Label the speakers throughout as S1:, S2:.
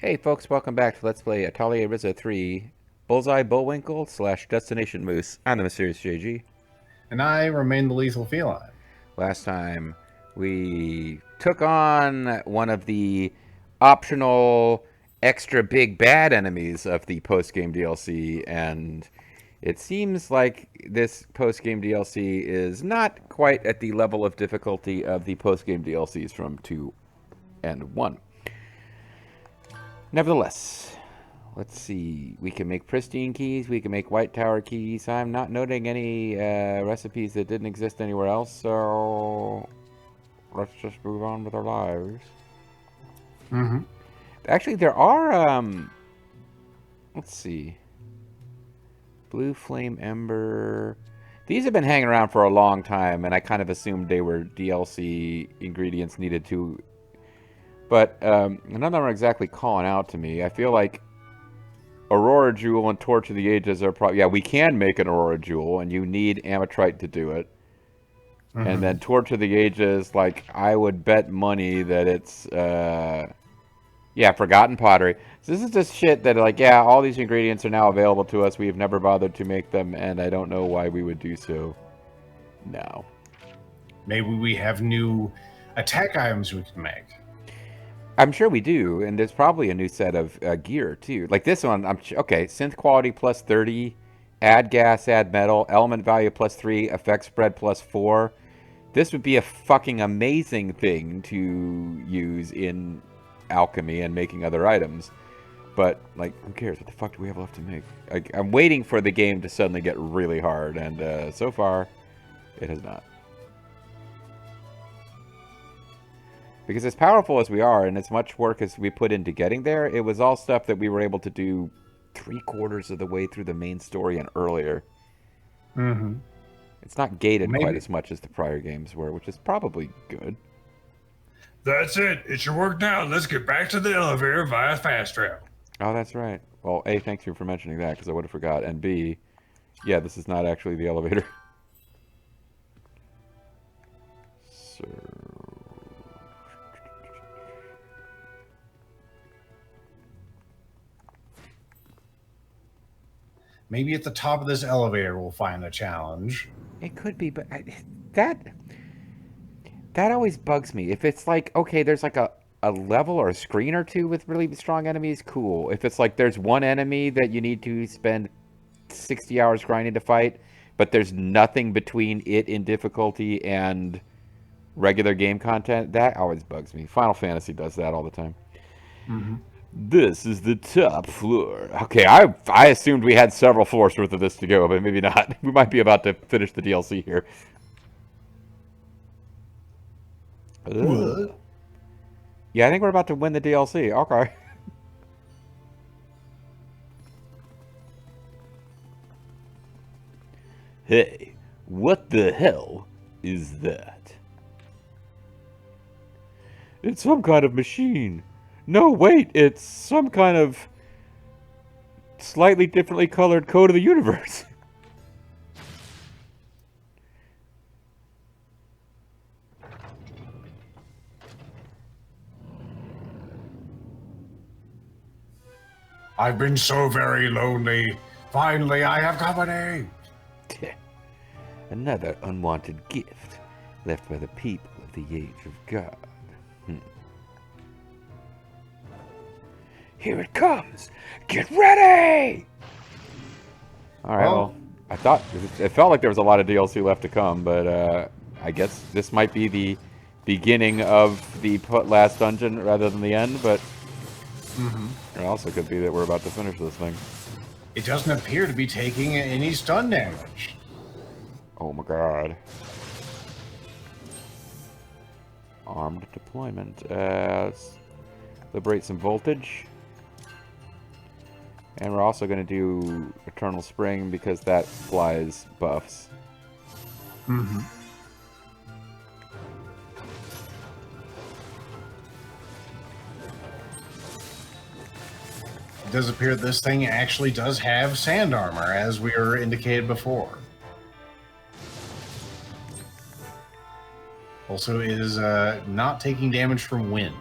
S1: Hey folks, welcome back to Let's Play Atelier Ryza 3 Bullseye Bullwinkle / Destination Moose. I'm the Mysterious JG.
S2: And I remain the lethal feline.
S1: Last time we took on one of the optional extra big bad enemies of the post-game DLC, and it seems like this post-game DLC is not quite at the level of difficulty of the post-game DLCs from 2 and 1. Nevertheless, let's see. We can make pristine keys. We can make white tower keys. I'm not noting any recipes that didn't exist anywhere else, so let's just move on with our lives.
S2: Mm-hmm.
S1: Actually, there are, let's see. Blue Flame Ember. These have been hanging around for a long time, and I kind of assumed they were DLC ingredients needed to. But none of them are exactly calling out to me. I feel like Aurora Jewel and Torch of the Ages are probably... Yeah, we can make an Aurora Jewel, and you need Ametrite to do it.
S2: Mm-hmm.
S1: And then Torch of the Ages, like, I would bet money that it's... yeah, Forgotten Pottery. So this is just shit that, like, yeah, all these ingredients are now available to us. We've never bothered to make them, and I don't know why we would do so now.
S2: Maybe we have new attack items we can make.
S1: I'm sure we do, and there's probably a new set of gear, too. Like this one, okay, synth quality plus 30, add gas, add metal, element value plus 3, effect spread plus 4. This would be a fucking amazing thing to use in alchemy and making other items. But, like, who cares? What the fuck do we have left to make? Like, I'm waiting for the game to suddenly get really hard, and so far, it has not. Because as powerful as we are, and as much work as we put into getting there, it was all stuff that we were able to do 3/4 of the way through the main story and earlier.
S2: Mm-hmm.
S1: It's not gated
S2: Maybe.
S1: quite as much as the prior games were, which is probably good.
S3: That's it. It's your work now. Let's get back to the elevator via fast travel.
S1: Oh, that's right. Well, A, thank you for mentioning that, because I would have forgot. And B, yeah, this is not actually the elevator. So...
S2: Maybe at the top of this elevator we'll find a challenge.
S1: It could be, but that always bugs me. If it's like, okay, there's like a level or a screen or two with really strong enemies, cool. If it's like there's one enemy that you need to spend 60 hours grinding to fight, but there's nothing between it in difficulty and regular game content, that always bugs me. Final Fantasy does that all the time.
S2: Mm-hmm.
S1: This is the top floor. Okay, I assumed we had several floors worth of this to go, but maybe not. We might be about to finish the DLC here.
S2: What?
S1: Yeah, I think we're about to win the DLC. Okay. Hey, what the hell is that? It's some kind of machine. No, wait, it's some kind of slightly differently colored code of the universe.
S2: I've been so very lonely. Finally, I have company.
S1: Another unwanted gift left by the people of the Age of God. Here it comes! Get ready! Alright, well, I thought it felt like there was a lot of DLC left to come, but I guess this might be the beginning of the last dungeon rather than the end, but it also could be that we're about to finish this thing.
S2: It doesn't appear to be taking any stun damage.
S1: Oh my god. Armed deployment. Let's liberate some voltage. And we're also going to do Eternal Spring because that flies buffs.
S2: Mm-hmm. It does appear this thing actually does have sand armor, as we were indicated before. Also, it is not taking damage from wind.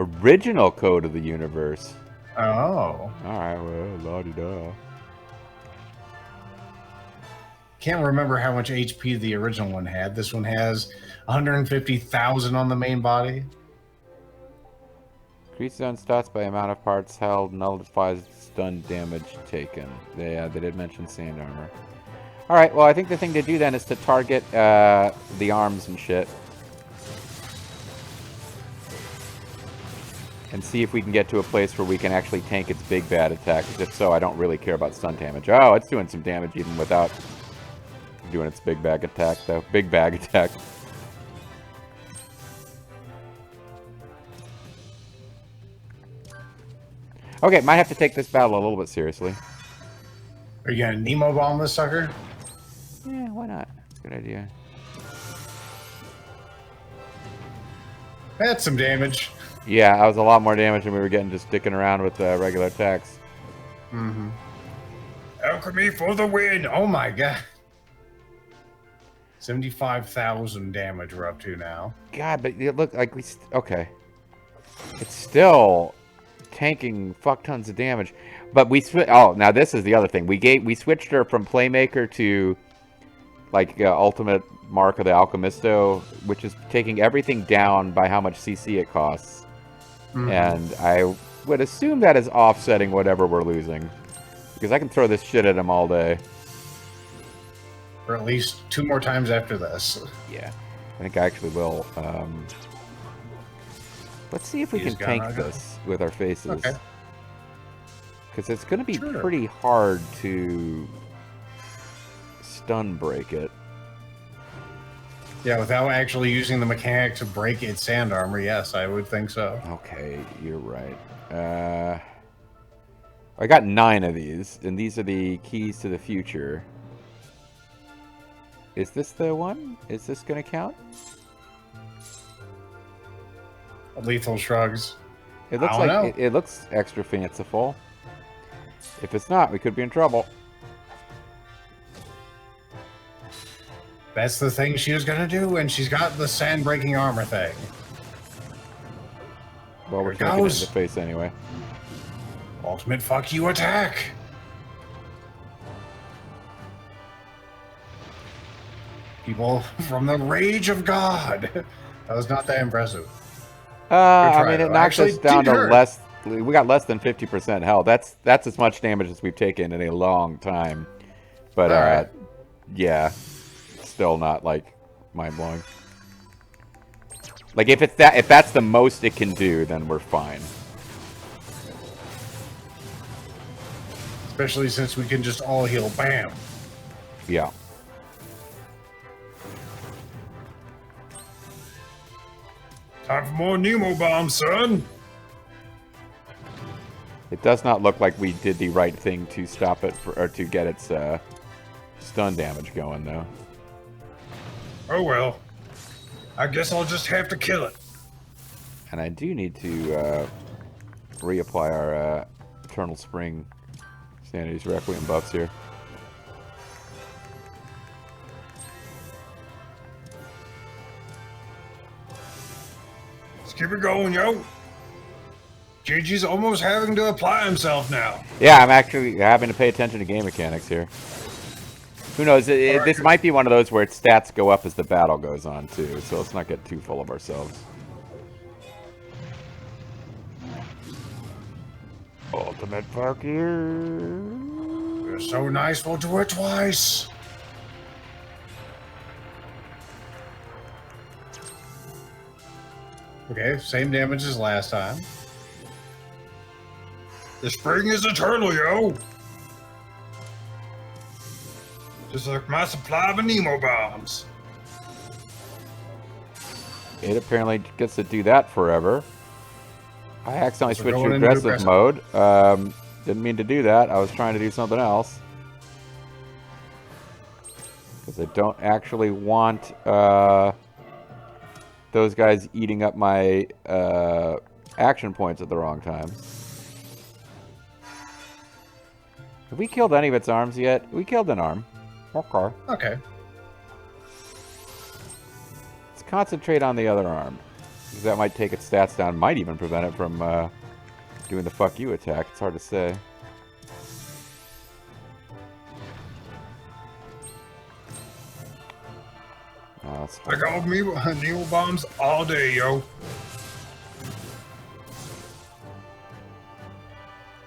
S1: Original code of the universe.
S2: Oh.
S1: Alright, well, la-di-da.
S2: Can't remember how much HP the original one had. This one has 150,000 on the main body.
S1: Increase zone stats by amount of parts held, nullifies stun damage taken. They did mention sand armor. Alright, well, I think the thing to do then is to target the arms and shit. And see if we can get to a place where we can actually tank its big bad attack. Because if so, I don't really care about stun damage. Oh, it's doing some damage even without doing its big bag attack, though. Big bag attack. Okay, might have to take this battle a little bit seriously.
S2: Are you gonna Nemo bomb this sucker?
S1: Yeah, why not? That's a good idea.
S2: That's some damage.
S1: Yeah, that was a lot more damage than we were getting just sticking around with regular attacks.
S2: Mm-hmm.
S3: Alchemy for the win.
S2: Oh my god. 75,000 damage we're up to now.
S1: God, but it looked like okay. It's still tanking fuck tons of damage, but we oh, now this is the other thing. We switched her from Playmaker to like Ultimate Mark of the Alchemisto, which is taking everything down by how much CC it costs. And I would assume that is offsetting whatever we're losing, because I can throw this shit at him all day.
S2: Or at least 2 more times after this.
S1: Yeah, I think I actually will. Let's see if we can tank this with our faces.
S2: Okay.
S1: Because it's going to be pretty hard to stun break it.
S2: Yeah, without actually using the mechanic to break its sand armor, yes, I would think so.
S1: Okay, you're right. I got 9 of these, and these are the keys to the future. Is this the one? Is this going to count?
S2: Lethal shrugs.
S1: It looks like it looks extra fanciful. If it's not, we could be in trouble.
S2: That's the thing she was gonna do, and she's got the sand breaking armor thing.
S1: Well, we're taking it in the face anyway.
S2: Ultimate fuck you attack. People from the rage of God. That was not that impressive.
S1: I mean, it knocked us down to less. We got less than 50% health. That's as much damage as we've taken in a long time. But yeah, still not like mind blowing. Like if that's the most it can do, then we're fine.
S2: Especially since we can just all heal. Bam.
S1: Yeah.
S3: Time for more Nemo bombs, son.
S1: It does not look like we did the right thing to stop it or to get its stun damage going, though.
S3: Oh well. I guess I'll just have to kill it.
S1: And I do need to reapply our Eternal Spring Sanity's Requiem buffs here.
S3: Let's keep it going, yo. Gigi's almost having to apply himself now.
S1: Yeah, I'm actually having to pay attention to game mechanics here. Who knows? This might be one of those where its stats go up as the battle goes on, too. So let's not get too full of ourselves. Ultimate fuck you.
S2: You're so nice, we'll do it twice. Okay, same damage as last time.
S3: The spring is eternal, yo. Just like my supply of Nemo bombs.
S1: It apparently gets to do that forever. I accidentally switched to
S2: going into
S1: aggressive mode. Didn't mean to do that. I was trying to do something else. Because I don't actually want those guys eating up my action points at the wrong time. Have we killed any of its arms yet? We killed an arm. Okay.
S2: Okay.
S1: Let's concentrate on the other arm. 'Cause that might take its stats down. Might even prevent it from doing the fuck you attack. It's hard to say. Oh, that's
S3: I got me needle bombs all day, yo.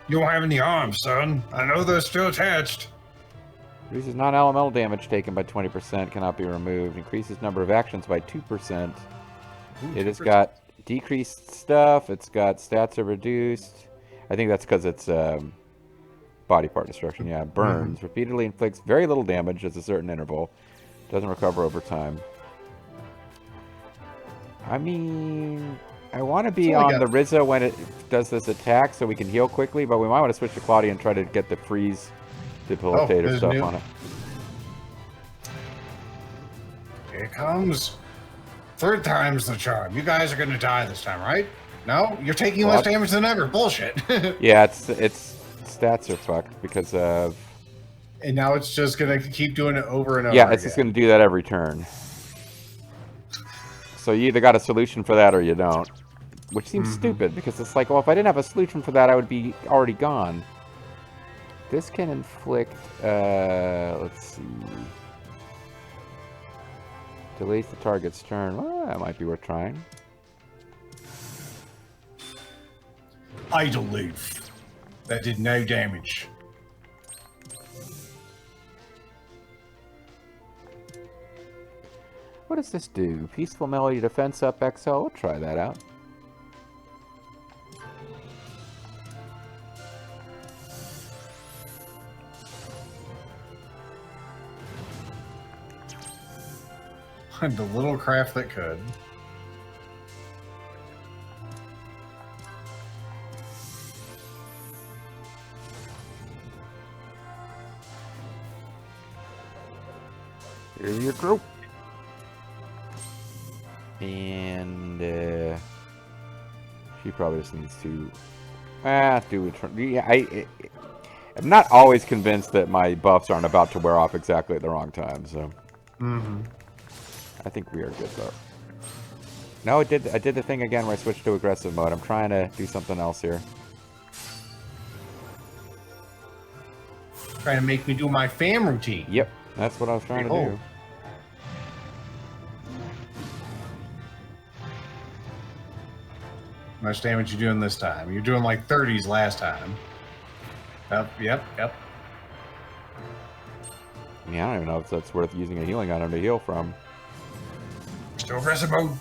S3: You don't have any arms, son. I know they're still attached.
S1: Reduces non-elemental damage taken by 20%, cannot be removed. Increases number of actions by 2%. It has got decreased stuff. It's got stats are reduced. I think that's because it's body part destruction. Yeah, burns. Repeatedly inflicts very little damage at a certain interval. Doesn't recover over time. I mean, I want to be on the Ryza when it does this attack so we can heal quickly, but we might want to switch to Claudia and try to get the freeze debilitator stuff on it.
S2: Here it comes. Third time's the charm. You guys are going to die this time, right? No? You're taking less damage than ever. Bullshit.
S1: Yeah, its stats are fucked because of...
S2: And now it's just going to keep doing it over and over
S1: Yeah, it's just going to do that every turn. So you either got a solution for that or you don't. Which seems stupid, because it's like, well, if I didn't have a solution for that, I would be already gone. This can inflict, let's see. Delays the target's turn. Well, that might be worth trying.
S2: Idle leaf. That did no damage.
S1: What does this do? Peaceful Melody Defense up XL. We'll try that out.
S2: The little craft that could.
S1: Here you go. And she probably just needs to do it. Yeah, I'm not always convinced that my buffs aren't about to wear off exactly at the wrong time. So I think we are good though. No, I did the thing again where I switched to aggressive mode. I'm trying to do something else here.
S2: Trying to make me do my fam routine.
S1: Yep, that's what I was trying to do.
S2: How much damage you doing this time? You're doing like 30s last time. Yep.
S1: Yeah, I don't even know if that's worth using a healing item to heal from.
S3: Still aggressive mode.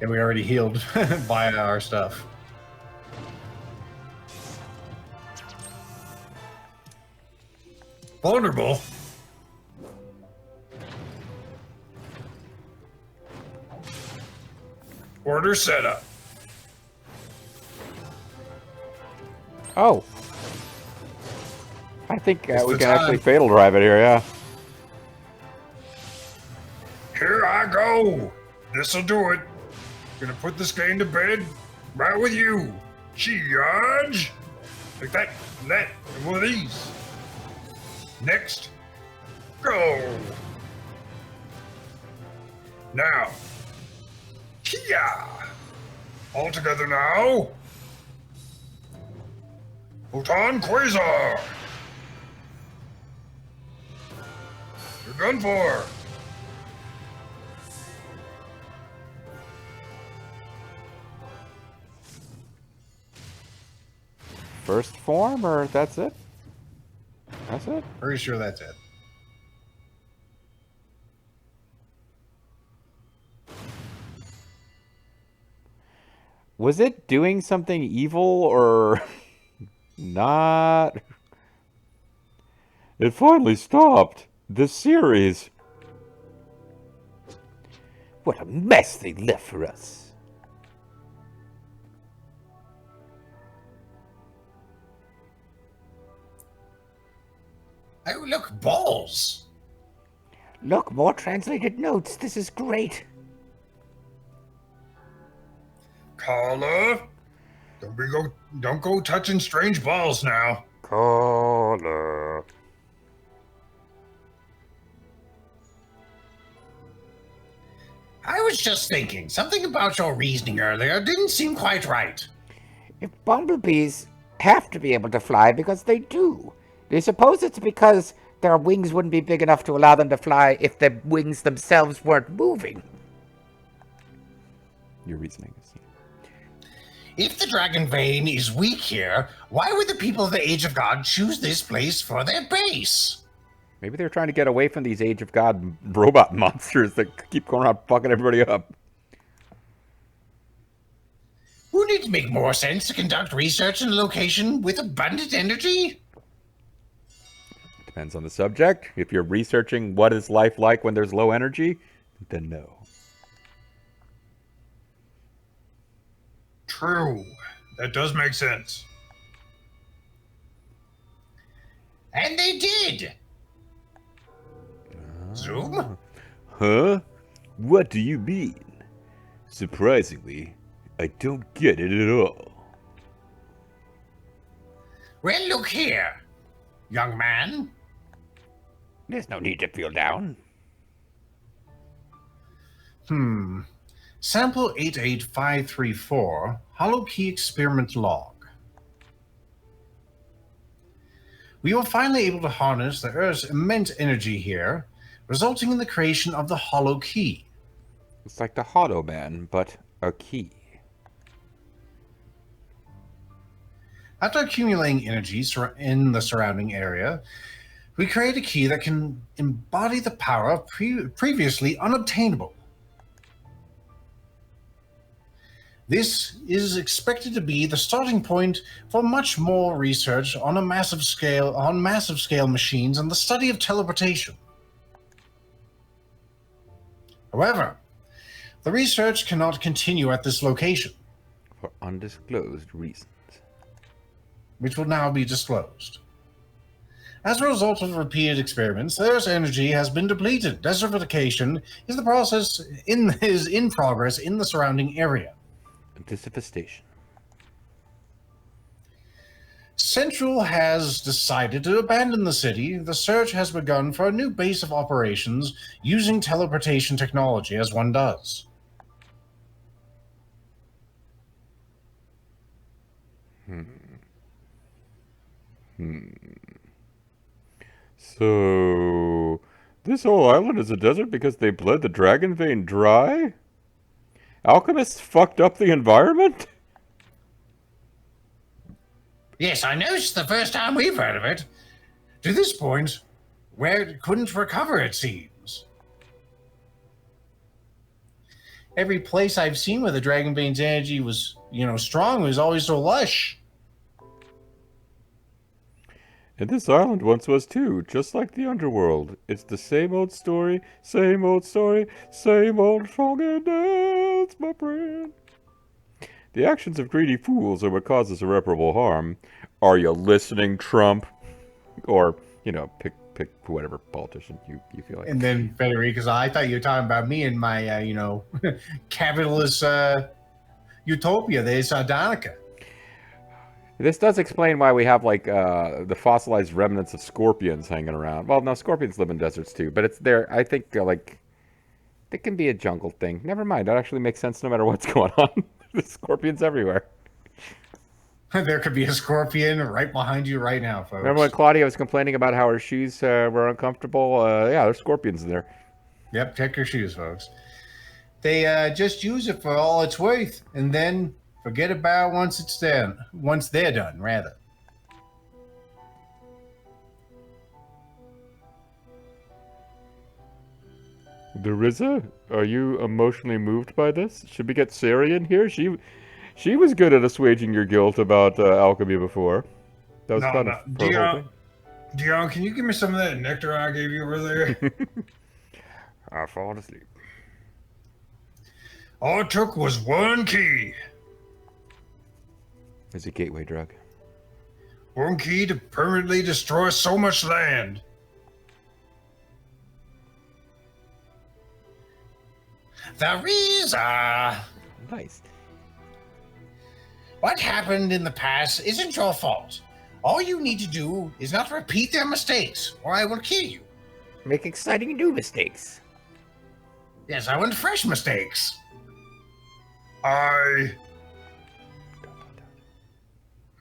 S2: And we already healed by our stuff.
S3: Vulnerable. Order setup.
S1: Oh. I think we can
S3: time.
S1: actually fatal drive it here, yeah.
S3: Here I go. This'll do it. Gonna put this game to bed right with you. Charge. Like that, and that, and one of these. Next. Go. Now. Kia. All together now. Photon Quasar. You're done for.
S1: First form, or that's it? That's it?
S2: Pretty sure that's it.
S1: Was it doing something evil or not? It finally stopped. This series. What a mess they left for us.
S2: Oh, look, balls.
S1: Look, more translated notes. This is great.
S3: Carla, don't go touching strange balls now.
S1: Caller.
S2: I was just thinking, something about your reasoning earlier didn't seem quite right.
S1: If bumblebees have to be able to fly because they do, do you suppose it's because their wings wouldn't be big enough to allow them to fly if the wings themselves weren't moving? Your reasoning is...
S2: If the dragon vein is weak here, why would the people of the Age of God choose this place for their base?
S1: Maybe they're trying to get away from these Age of God robot monsters that keep going around fucking everybody up.
S2: Wouldn't it make more sense to conduct research in a location with abundant energy?
S1: Depends on the subject. If you're researching what is life like when there's low energy, then no.
S3: True. That does make sense.
S2: And they did! Zoom?
S1: Huh? What do you mean? Surprisingly, I don't get it at all.
S2: Well, look here, young man.
S1: There's no need to feel down.
S2: Sample 88534, Hollow Key Experiment Log. We were finally able to harness the Earth's immense energy here, resulting in the creation of the Hollow Key.
S1: It's like the Hollow Man, but a key.
S2: After accumulating energy in the surrounding area, we create a key that can embody the power previously unobtainable. This is expected to be the starting point for much more research on massive scale machines and the study of teleportation. However, the research cannot continue at this location,
S1: For undisclosed reasons.
S2: which will now be disclosed. As a result of repeated experiments, Earth's energy has been depleted. Desertification is in progress in the surrounding area.
S1: Anticipation.
S2: Central has decided to abandon the city. The search has begun for a new base of operations using teleportation technology, as one does.
S1: So, this whole island is a desert because they bled the dragon vein dry? Alchemists fucked up the environment?
S2: Yes, I know it's the first time we've heard of it. To this point, where it couldn't recover, it seems. Every place I've seen where the dragon vein's energy was, strong was always so lush.
S1: And this island once was too, just like the underworld. It's the same old story, same old story, same old song and dance, my friend. The actions of greedy fools are what causes irreparable harm. Are you listening, Trump? Or, pick whatever politician you feel like.
S2: And then Federica's, I thought you were talking about me and my, capitalist utopia there, Sardonica.
S1: This does explain why we have, the fossilized remnants of scorpions hanging around. Well, no, scorpions live in deserts too, but it's there. I think, it can be a jungle thing. Never mind, that actually makes sense no matter what's going on. There's scorpions everywhere.
S2: There could be a scorpion right behind you right now, folks.
S1: Remember when Claudia was complaining about how her shoes were uncomfortable? Yeah, there's scorpions in there.
S2: Yep, check your shoes, folks. They just use it for all it's worth, and then forget about once they're done, rather.
S1: Ryza, are you emotionally moved by this? Should we get Sari in here? She was good at assuaging your guilt about alchemy before. That was fun.
S3: Dion, can you give me some of that nectar I gave you earlier?
S1: I've fallen asleep.
S3: All it took was one key.
S1: It's a gateway drug.
S3: One key to permanently destroy so much land.
S2: The Ryza!
S1: Nice.
S2: What happened in the past isn't your fault. All you need to do is not repeat their mistakes, or I will kill you.
S1: Make exciting new mistakes.
S2: Yes, I want fresh mistakes.
S3: I.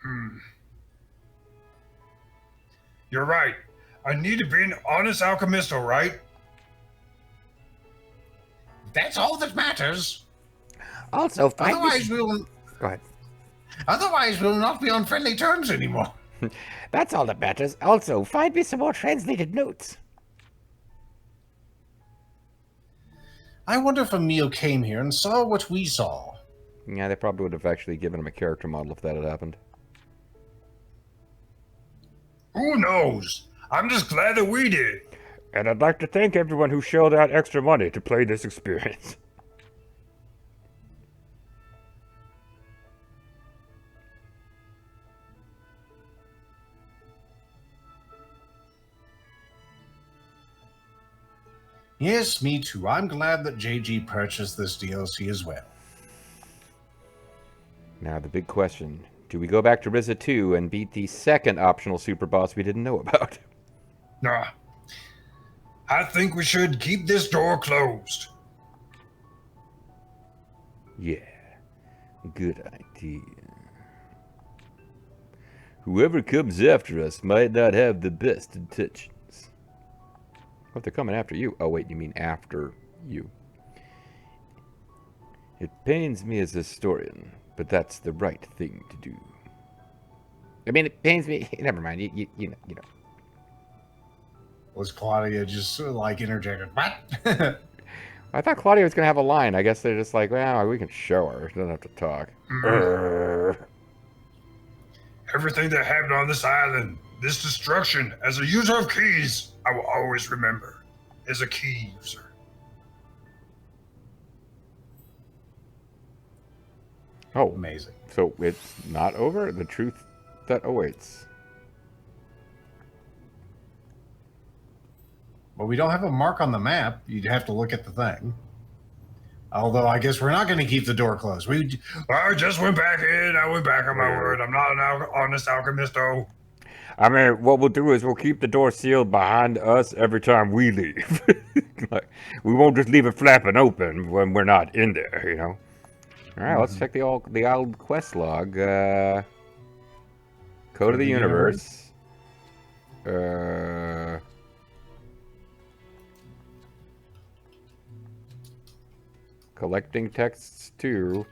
S3: Hmm. You're right. I need to be an honest alchemist, all right?
S2: That's all that matters.
S1: Also, find
S2: Otherwise,
S1: me.
S2: we'll
S1: Go ahead.
S2: otherwise we'll not be on friendly terms anymore.
S1: That's all that matters. Also, find me some more translated notes.
S2: I wonder if Emil came here and saw what we saw.
S1: Yeah, they probably would have actually given him a character model if that had happened.
S3: Who knows? I'm just glad that we did.
S1: And I'd like to thank everyone who shelled out extra money to play this experience.
S2: Yes, me too. I'm glad that JG purchased this DLC as well.
S1: Now, the big question. Do we go back to Ryza 2 and beat the second optional super boss we didn't know about?
S3: Nah. I think we should keep this door closed.
S1: Yeah. Good idea. Whoever comes after us might not have the best intentions. What, they're coming after you? Oh, wait, you mean after you. It pains me as a historian, but that's the right thing to do. I mean, it pains me. Never mind. You know.
S2: Was Claudia just like interjected? What?
S1: I thought Claudia was going to have a line. I guess they're just like, well, we can show her. She doesn't have to talk.
S3: Everything that happened on this island, this destruction, as a user of keys, I will always remember. As a key user.
S1: Oh,
S2: Amazing.
S1: so it's not over? The truth that awaits.
S2: Well, we don't have a mark on the map. You'd have to look at the thing. Although I guess we're not going to keep the door closed.
S3: I just went back in. I went back on my word. I'm not an honest alchemist, though.
S1: I mean, what we'll do is we'll keep the door sealed behind us every time we leave. Like, we won't just leave it flapping open when we're not in there, you know? All right, let's check the old quest log. Code of the Universe. Collecting texts too.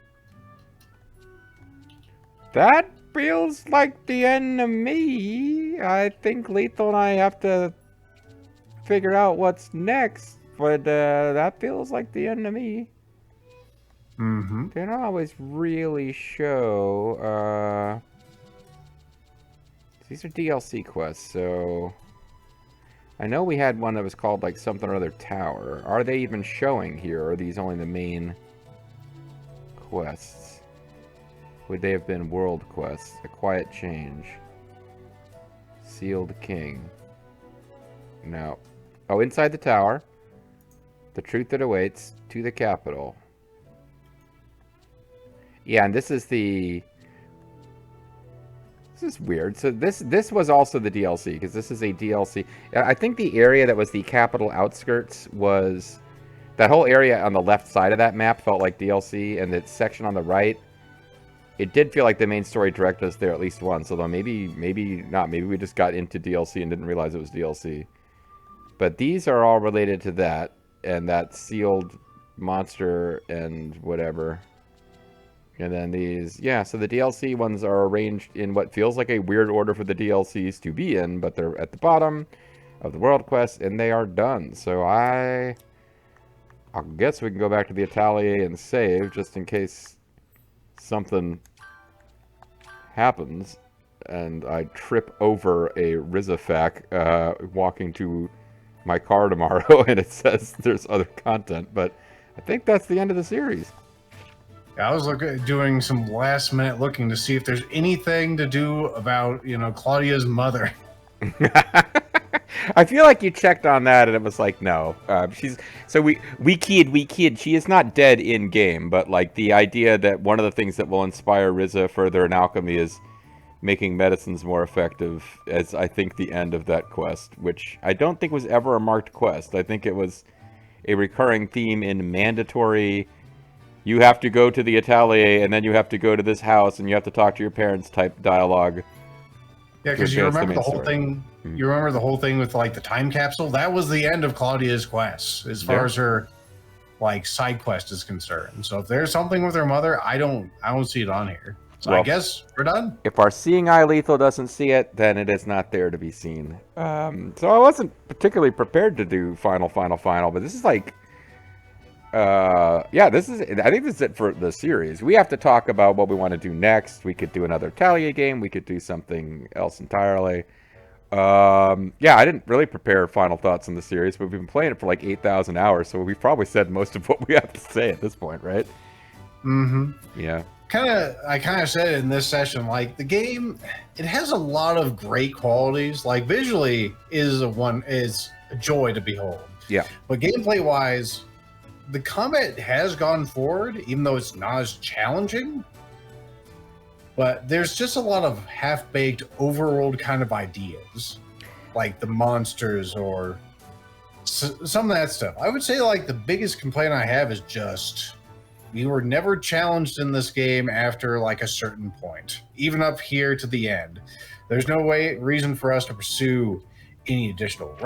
S1: That feels like the enemy. I think Lethal and I have to figure out what's next, but that feels like the enemy.
S2: Mm-hmm.
S1: They don't always really show. These are DLC quests, so I know we had one that was called like something or other tower. Are they even showing here, or are these only the main quests? Would they have been world quests? A Quiet Change. Sealed King. No. Oh, Inside the Tower. The Truth That Awaits. To the Capital. Yeah, and this is the... This is weird. So this was also the DLC, because this is a DLC. I think the area that was the capital outskirts was... That whole area on the left side of that map felt like DLC, and the section on the right, it did feel like the main story directed us there at least once, although maybe not. Maybe we just got into DLC and didn't realize it was DLC. But these are all related to that, and that sealed monster and whatever. And then these, yeah, so the DLC ones are arranged in what feels like a weird order for the DLCs to be in, but they're at the bottom of the world quest, and they are done. So I guess we can go back to the Atelier and save, just in case something happens, and I trip over a Ryza walking to my car tomorrow, and it says there's other content, but I think that's the end of the series.
S2: I was doing some last minute looking to see if there's anything to do about, Claudia's mother.
S1: I feel like you checked on that and it was like, no. We kid. She is not dead in game, but like the idea that one of the things that will inspire Ryza further in alchemy is making medicines more effective, as I think the end of that quest, which I don't think was ever a marked quest. I think it a recurring theme in mandatory. You have to go to the Atelier, and then you have to go to this house, and you have to talk to your parents type dialogue.
S2: Yeah, because you remember the whole
S1: story.
S2: thing. You remember the whole thing with like the time capsule. That was the end of Claudia's quest, as far as her like side quest is concerned. So if there's something with her mother, I don't see it on here. So I guess we're done.
S1: If our seeing eye lethal doesn't see it, then it is not there to be seen. So I wasn't particularly prepared to do final, but this is like, this is. I think this is it for the series. We have to talk about what we want to do next. We could do another Atelier game. We could do something else entirely. I didn't really prepare final thoughts on the series, but we've been playing it for like 8,000 hours, so we've probably said most of what we have to say at this point, right?
S2: Mm-hmm.
S1: Yeah.
S2: I kind of said it in this session, like the game, it has a lot of great qualities. Like visually is a joy to behold.
S1: Yeah.
S2: But gameplay wise, the combat has gone forward, even though it's not as challenging. But there's just a lot of half-baked overworld kind of ideas, like the monsters or some of that stuff. I would say like the biggest complaint I have is just we were never challenged in this game after like a certain point, even up here to the end. There's no reason for us to pursue any additional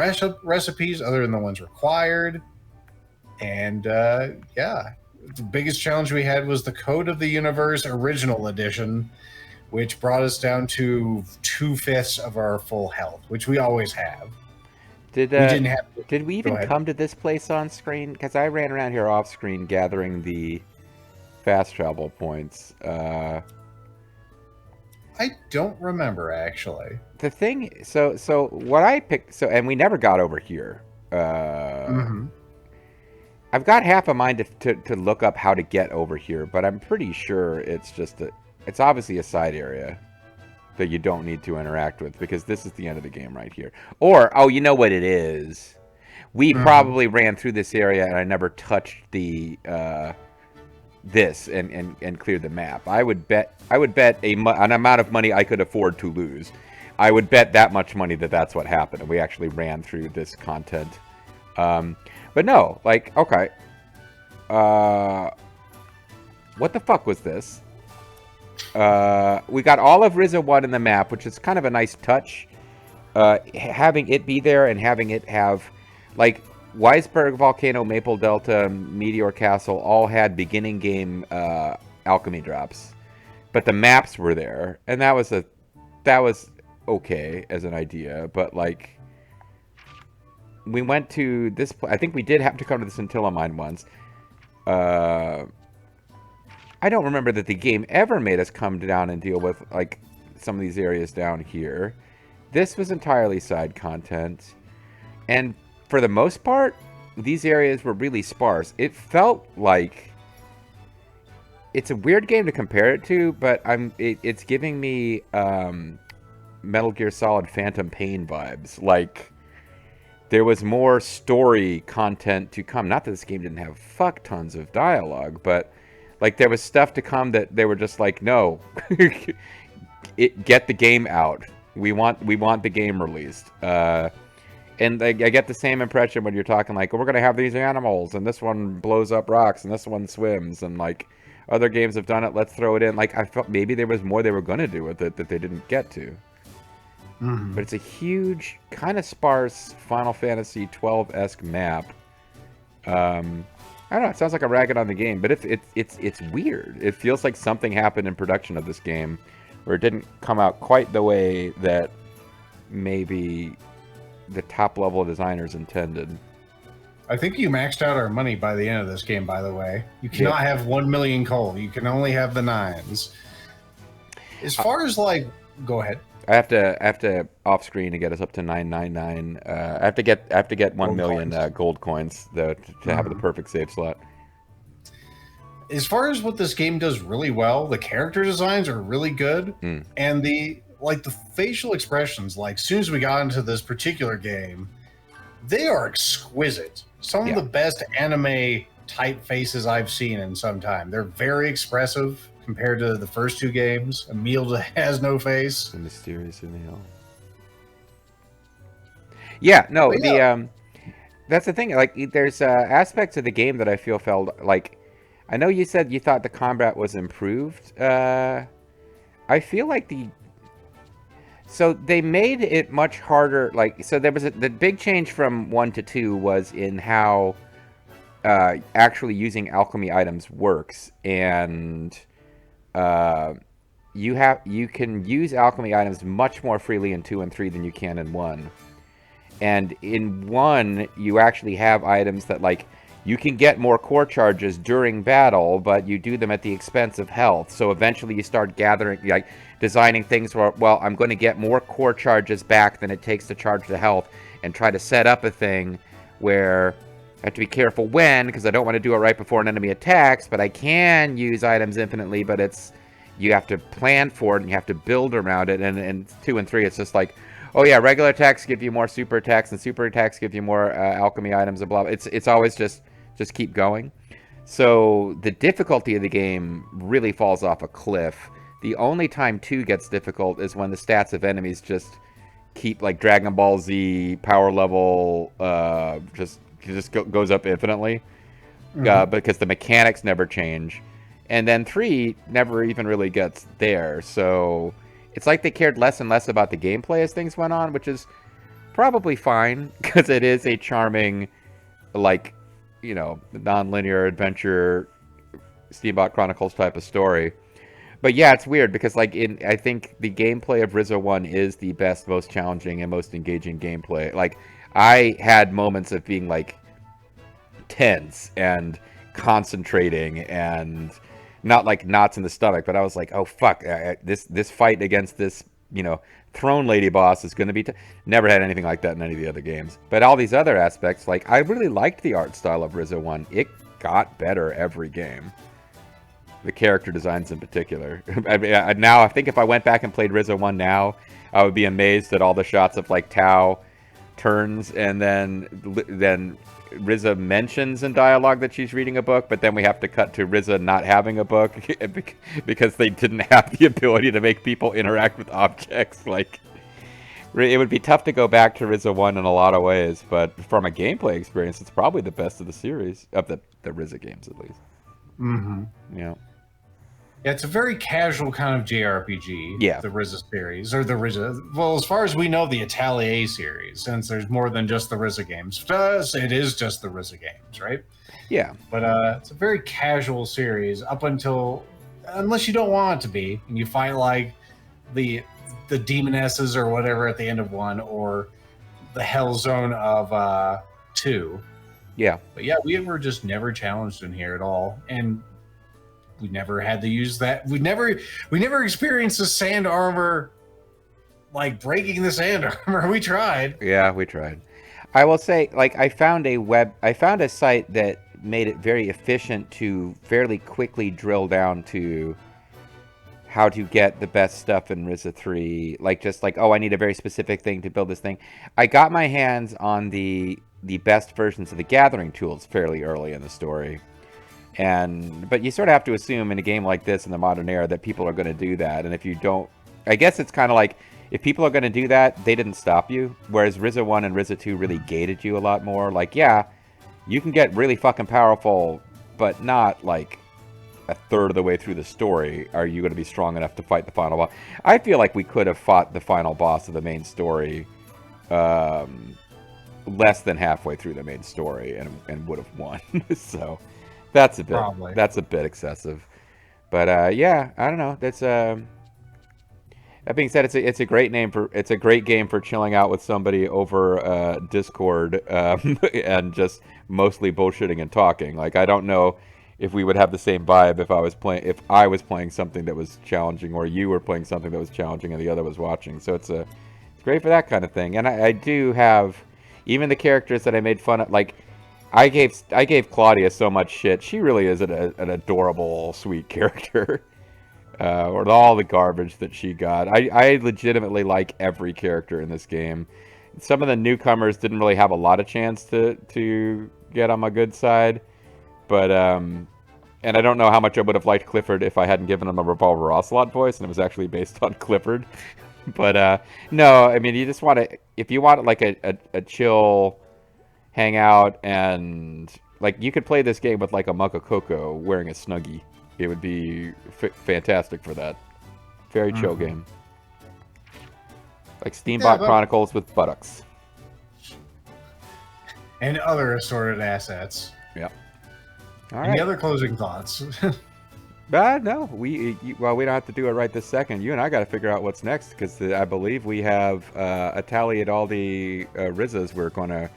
S2: recipes other than the ones required. And the biggest challenge we had was the Code of the Universe Original Edition, which brought us down to 2/5 of our full health, which we always have.
S1: Did we even come to this place on screen? Because I ran around here off screen gathering the fast travel points.
S2: I don't remember actually.
S1: The thing, so what I picked, and we never got over here. I've got half a mind to look up how to get over here, but I'm pretty sure it's just it's obviously a side area that you don't need to interact with, because this is the end of the game right here. Or, you know what it is? We probably ran through this area and I never touched the this and cleared the map. I would bet an amount of money I could afford to lose. I would bet that much money that's what happened, and we actually ran through this content. But no, like, okay. What the fuck was this? We got all of Ryza 1 in the map, which is kind of a nice touch. Having it be there and having it have, like, Weisberg Volcano, Maple Delta, Meteor Castle all had beginning game alchemy drops. But the maps were there, and that was okay as an idea, but, like, we went to this. I think we did have to come to the Scintilla Mine once. I don't remember that the game ever made us come down and deal with like some of these areas down here. This was entirely side content, and for the most part, these areas were really sparse. It felt like it's a weird game to compare it to, but it's giving me Metal Gear Solid Phantom Pain vibes, like. There was more story content to come. Not that this game didn't have fuck tons of dialogue, but like there was stuff to come that they were just like, no, get the game out. We want the game released. And I get the same impression when you're talking like, we're gonna have these animals, and this one blows up rocks, and this one swims, and like other games have done it. Let's throw it in. Like I felt maybe there was more they were gonna do with it that they didn't get to. But it's a huge, kind of sparse Final Fantasy 12-esque map. I don't know. It sounds like a ragged on the game, but it's weird. It feels like something happened in production of this game, where it didn't come out quite the way that maybe the top level designers intended.
S2: I think you maxed out our money by the end of this game. By the way, you cannot have 1 million coal. You can only have the 9s. As far as like, go ahead.
S1: I have to off screen to get us up to 999. I have to get 1 million gold coins though to have the perfect save slot.
S2: As far as what this game does really well, the character designs are really good, and the facial expressions. Like, as soon as we got into this particular game, they are exquisite. Some of the best anime type faces I've seen in some time. They're very expressive. Compared to the first 2 games, Emil has no face.
S1: The mysterious Emil. Yeah, no, That's the thing. Like, there's aspects of the game that I feel felt like. I know you said you thought the combat was improved. I feel like so they made it much harder. Like, so there was the big change from 1 to 2 was in how actually using alchemy items works, and uh, you can use alchemy items much more freely in 2 and 3 than you can in 1. And in 1, you actually have items that, like, you can get more core charges during battle, but you do them at the expense of health. So eventually you start gathering, like, designing things where, well, I'm going to get more core charges back than it takes to charge the health, and try to set up a thing where I have to be careful when, because I don't want to do it right before an enemy attacks, but I can use items infinitely, but you have to plan for it, and you have to build around it. And 2 and 3, it's just like, oh yeah, regular attacks give you more super attacks, and super attacks give you more alchemy items, and blah. It's always just keep going. So the difficulty of the game really falls off a cliff. The only time 2 gets difficult is when the stats of enemies just keep, like, Dragon Ball Z power level just goes up infinitely, because the mechanics never change. And then 3 never even really gets there. So it's like they cared less and less about the gameplay as things went on, which is probably fine, because it is a charming, like, non-linear adventure Steambot Chronicles type of story. But yeah, it's weird because, like, I think the gameplay of Ryza 1 is the best, most challenging, and most engaging gameplay. Like, I had moments of being, like, tense and concentrating and not like knots in the stomach, but I was like, oh fuck, this fight against this throne lady boss is going to be never had anything like that in any of the other games. But all these other aspects, like, I really liked the art style of Ryza 1. It got better every game, the character designs in particular. I mean, now I think if I went back and played Ryza 1 now, I would be amazed at all the shots of, like, Tau turns, and then Ryza mentions in dialogue that she's reading a book, but then we have to cut to Ryza not having a book because they didn't have the ability to make people interact with objects. Like, it would be tough to go back to Ryza 1 in a lot of ways, but from a gameplay experience, it's probably the best of the series, of the Ryza games at least.
S2: Mm-hmm.
S1: Yeah.
S2: Yeah, it's a very casual kind of JRPG.
S1: Yeah.
S2: The Ryza series, or the Ryza. Well, as far as we know, the Atelier series, since there's more than just the Ryza games. For us, it is just the Ryza games, right?
S1: Yeah.
S2: But it's a very casual series up until, unless you don't want it to be, and you fight like the demonesses or whatever at the end of 1, or the hell zone of 2.
S1: Yeah.
S2: But yeah, we were just never challenged in here at all, and we never had to use that. We never experienced the sand armor, like breaking the sand armor. We tried.
S1: Yeah, we tried. I will say, like, I found a site that made it very efficient to fairly quickly drill down to how to get the best stuff in Ryza 3. Like, just like, oh, I need a very specific thing to build this thing. I got my hands on the best versions of the gathering tools fairly early in the story. But you sort of have to assume in a game like this in the modern era that people are going to do that. And if you don't, I guess it's kind of like, if people are going to do that, they didn't stop you. Whereas Ryza 1 and Ryza 2 really gated you a lot more. Like, yeah, you can get really fucking powerful, but not like a third of the way through the story are you going to be strong enough to fight the final boss. I feel like we could have fought the final boss of the main story less than halfway through the main story and would have won. So that's a bit excessive. But yeah, I don't know. That's that being said, it's a great game for chilling out with somebody over Discord and just mostly bullshitting and talking. Like, I don't know if we would have the same vibe if I was playing something that was challenging, or you were playing something that was challenging and the other was watching. So it's great for that kind of thing. And I do have even the characters that I made fun of, like, I gave Claudia so much shit. She really is an adorable, sweet character. Or all the garbage that she got. I legitimately like every character in this game. Some of the newcomers didn't really have a lot of chance to get on my good side. But, and I don't know how much I would have liked Clifford if I hadn't given him a Revolver Ocelot voice and it was actually based on Clifford. But, no, I mean, you just want to, if you want like a chill, hang out, and like you could play this game with like a mug of cocoa wearing a Snuggie. It would be fantastic for that. Very chill game. Like Steambot Chronicles with buttocks.
S2: And other assorted assets.
S1: Yep. All
S2: Any other closing thoughts?
S1: No, we don't have to do it right this second. You and I got to figure out what's next because I believe we have Atelier all the Ryzas we're gonna.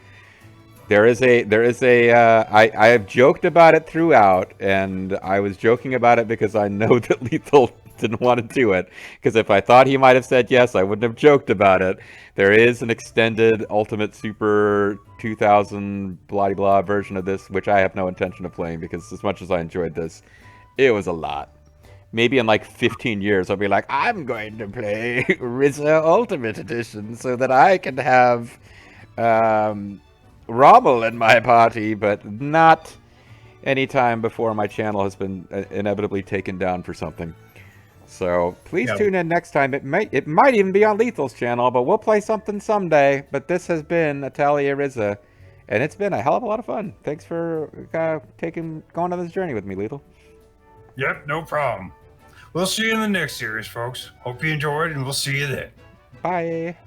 S1: There is a. I have joked about it throughout, and I was joking about it because I know that Lethal didn't want to do it. Because if I thought he might have said yes, I wouldn't have joked about it. There is an extended Ultimate Super 2000 blah blah version of this, which I have no intention of playing because as much as I enjoyed this, it was a lot. Maybe in like 15 years, I'll be like, I'm going to play Ryza Ultimate Edition so that I can have Rommel in my party, but not anytime before my channel has been inevitably taken down for something. So please tune in next time. It might even be on Lethal's channel, but we'll play something someday. But this has been Atelier Ryza, and it's been a hell of a lot of fun. Thanks for going on this journey with me, Lethal.
S3: Yep, no problem. We'll see you in the next series, folks. Hope you enjoyed, and we'll see you then.
S1: Bye.